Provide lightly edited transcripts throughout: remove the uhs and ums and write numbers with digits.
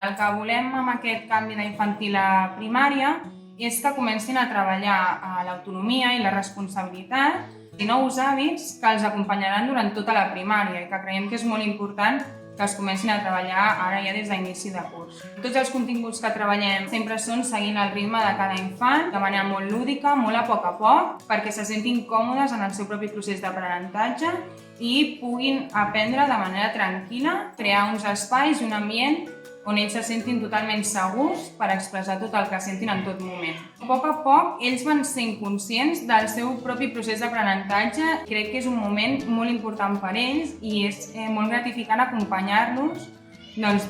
El que volem amb aquest canvi d'infantil a primària és que comencin a treballar a l'autonomia i la responsabilitat i nous hàbits que els acompanyaran durant tota la primària i que creiem que és molt important que es comencin a treballar ara ja des d'inici de curs. Tots els continguts que treballem sempre són seguint el ritme de cada infant, de manera molt lúdica, molt a poc, perquè se sentin còmodes en el seu propi procés d'aprenentatge i puguin aprendre de manera tranquil·la, crear uns espais i un ambient on ells se sentin totalment segurs per expressar tot el que sentin en tot moment. A poc, ells van ser inconscients del seu propi procés d'aprenentatge. Crec que és un moment molt important per ells i és molt gratificant acompanyar-los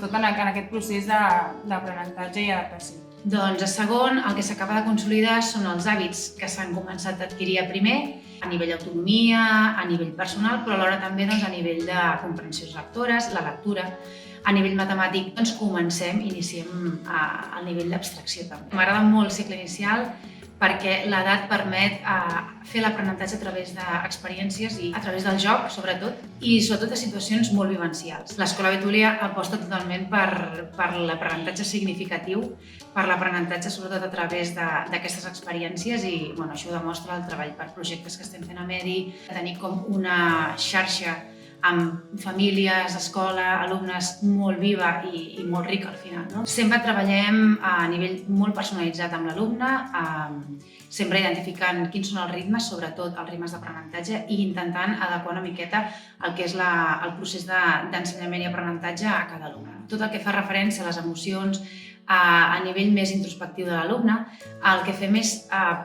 tot en aquest procés d'aprenentatge i adaptació. Doncs a segon, el que s'acaba de consolidar són els hàbits que s'han començat a adquirir a primer, a nivell d'autonomia, a nivell personal, però alhora també a nivell de comprensions lectores, la lectura. A nivell matemàtic, iniciem al nivell d'abstracció també. M'agrada molt el cicle inicial perquè l'edat permet fer l'aprenentatge a través d'experiències i a través del joc, sobretot, i sobretot de situacions molt vivencials. L'Escola Betúlia aposta totalment per l'aprenentatge significatiu, per l'aprenentatge sobretot a través d'aquestes experiències i això ho demostra el treball per projectes que estem fent a Medi, tenir com una xarxa amb famílies, escola, alumnes molt viva i molt rica al final. Sempre treballem a nivell molt personalitzat amb l'alumne, sempre identificant quins són els ritmes, sobretot els ritmes d'aprenentatge, i intentant adequar una miqueta el que és el procés d'ensenyament i aprenentatge a cada alumne. Tot el que fa referència a les emocions, a nivell més introspectiu de l'alumne, el que fem és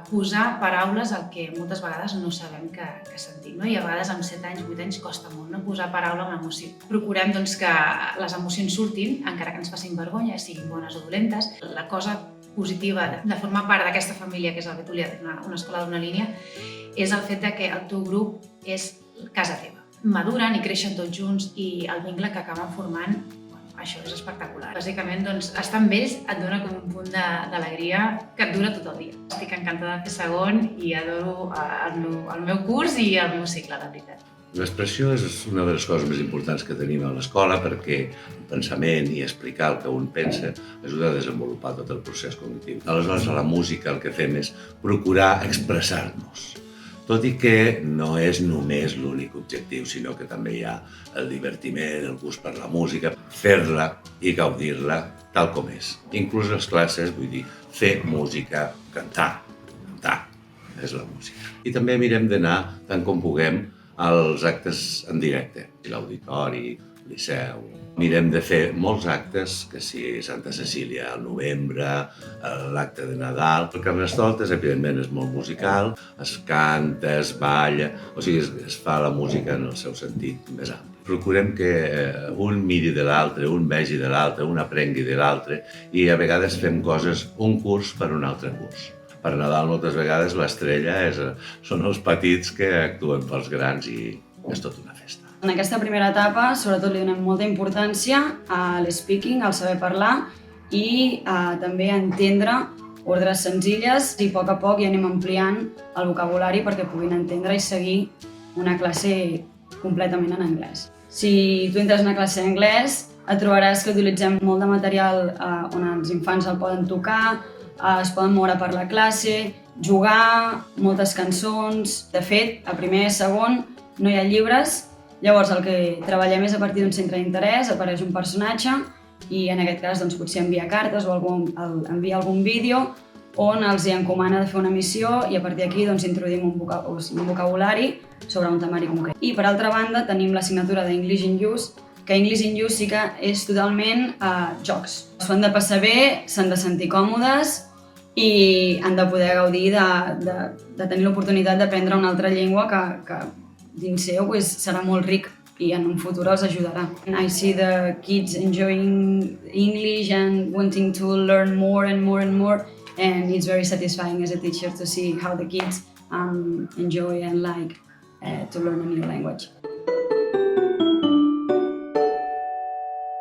posar paraules al que moltes vegades no sabem que sentim. I a vegades amb 7 anys, 8 anys costa molt posar paraula a una emoció. Procurem que les emocions surtin, encara que ens facin vergonya, siguin bones o dolentes. La cosa positiva de formar part d'aquesta família que és el Betúlia, una escola d'una línia, és el fet que el teu grup és casa teva. Maduren i creixen tots junts i el vincle que acaben formant, això és espectacular. Bàsicament, estar amb ells et dona com un punt d'alegria que et dura tot el dia. Estic encantada de fer segon i adoro el meu curs i el meu cicle, de veritat. L'expressió és una de les coses més importants que tenim a l'escola perquè el pensament i explicar el que un pensa ajuda a desenvolupar tot el procés cognitiu. Aleshores, a la música el que fem és procurar expressar-nos. Tot i que no és només l'únic objectiu, sinó que també hi ha el divertiment, el gust per la música, fer-la i gaudir-la tal com és. Inclús les classes, vull dir, fer música, cantar és la música. I també mirem d'anar, tant com puguem, als actes en directe, l'auditori, el Liceu. Mirem de fer molts actes, que sigui Santa Cecília al novembre, l'acte de Nadal. El Carnestoltes, evidentment, és molt musical, es canta, es balla, o sigui, es fa la música en el seu sentit més ampli. Procurem que un miri de l'altre, un vegi de l'altre, un aprengui de l'altre i a vegades fem coses, un curs per un altre curs. Per Nadal moltes vegades l'estrella són els petits que actuen pels grans i és tot una festa. En aquesta primera etapa, sobretot, li donem molta importància a l'speaking, al saber parlar i també a entendre ordres senzilles i a poc ja anem ampliant el vocabulari perquè puguin entendre i seguir una classe completament en anglès. Si tu entres en una classe d'anglès, et trobaràs que utilitzem molt de material on els infants el poden tocar, es poden moure per la classe, jugar, moltes cançons. De fet, a primer i segon no hi ha llibres, llavors el que treballem és a partir d'un centre d'interès, apareix un personatge i en aquest cas potser envia cartes o envia algun vídeo on els encomana de fer una missió i a partir d'aquí introduïm un vocabulari sobre un temari concret. I per altra banda tenim l'assignatura d'English in Use, que English in Use sí que és totalment jocs. S'ho han de passar bé, s'han de sentir còmodes i han de poder gaudir de tenir l'oportunitat d'aprendre una altra llengua que dins seu serà molt ric i en un futur els ajudarà. I see the kids enjoying English and wanting to learn more and more and more, and it's very satisfying as a teacher to see how the kids enjoy and like to learn a new language.